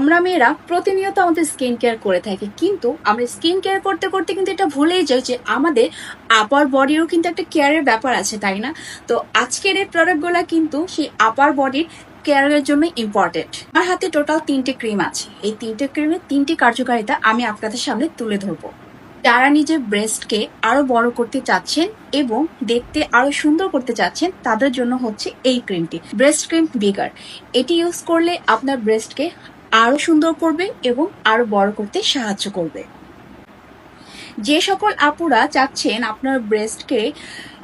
আমরা মেয়েরা প্রতিনিয়ত আমাদের স্কিন কেয়ার করে থাকি, কিন্তু আমরা স্কিন কেয়ার করতে করতে কিন্তু এটা ভুলেই যাই যে আমাদের আপার বডিরও কিন্তু একটা কেয়ারের ব্যাপার আছে, তাই না? তো আজকের এই প্রোডাক্টগুলো কিন্তু সেই আপার বডির কেয়ারের জন্য ইম্পর্টেন্ট। আমার হাতে টোটাল 3টে ক্রিম আছে। এই 3টে ক্রিমের 3টি কার্যকারিতা আমি আপনাদের সামনে তুলে ধরবো। যারা নিজের ব্রেস্টকে আরো বড় করতে চাচ্ছেন এবং দেখতে আরো সুন্দর করতে চাচ্ছেন, তাদের জন্য হচ্ছে এই ক্রিমটি, ব্রেস্ট ক্রিম বিগার। এটি ইউজ করলে আপনার ব্রেস্টকে আরো সুন্দর করবে এবং আরো বড় করতে সাহায্য করবে। যে সকল আপুরা চাচ্ছেন আপনার ব্রেস্টকে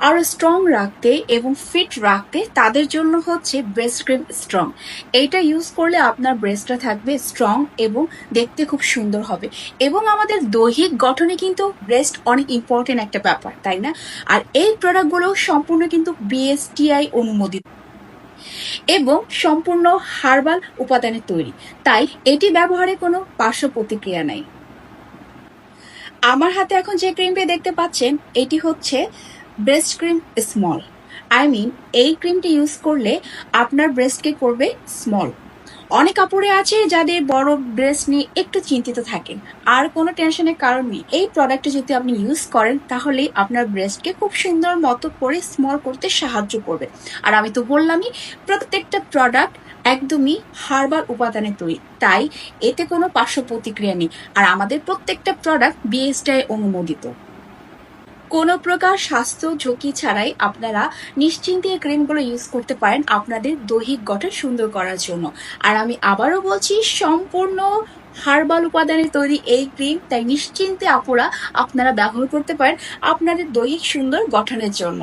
আরো স্ট্রং রাখতে এবং ফিট রাখতে, তাদের জন্য হচ্ছে ব্রেস্ট ক্রিম স্ট্রং। এইটা ইউজ করলে আপনার ব্রেস্টটা থাকবে স্ট্রং এবং দেখতে খুব সুন্দর হবে। এবং আমাদের দৈহিক গঠনে কিন্তু ব্রেস্ট অনেক ইম্পর্টেন্ট একটা ব্যাপার, তাই না? আর এই প্রোডাক্টগুলো সম্পূর্ণ কিন্তু বিএসটিআই অনুমোদিত এবং সম্পূর্ণ হার্বাল উপাদানে তৈরি, তাই এটি ব্যবহারে কোনো পার্শ্ব প্রতিক্রিয়া নাই। আমার হাতে এখন যে ক্রিমটি দেখতে পাচ্ছেন, এটি হচ্ছে ব্রেস্ট ক্রিম স্মল। এই ক্রিমটি ইউজ করলে আপনার ব্রেস্টকে করবে স্মল। অনেক কাপড়ে আছে যাদের বড় ব্রেস্ট নিয়ে একটু চিন্তিত থাকেন, আর কোনো টেনশনের কারণ নেই। এই প্রোডাক্টটা যদি আপনি ইউজ করেন, তাহলে আপনার ব্রেস্টকে খুব সুন্দর মতো করে স্মল করতে সাহায্য করবে। আর আমি তো বললামই, প্রত্যেকটা প্রোডাক্ট একদমই হার্বাল উপাদানে তৈরি, তাই এতে কোনো পার্শ্ব প্রতিক্রিয়া নেই। আর আমাদের প্রত্যেকটা প্রোডাক্ট বিএসটিআই অনুমোদিত। কোনো প্রকার স্বাস্থ্য ঝুঁকি ছাড়াই আপনারা নিশ্চিন্তে এই ক্রিমগুলো ইউজ করতে পারেন আপনাদের দৈহিক গঠন সুন্দর করার জন্য। আর আমি আবারও বলছি, সম্পূর্ণ হার্বাল উপাদানে তৈরি এই ক্রিম, তাই নিশ্চিন্তে আপুরা আপনারা ব্যবহার করতে পারেন আপনাদের দৈহিক সুন্দর গঠনের জন্য।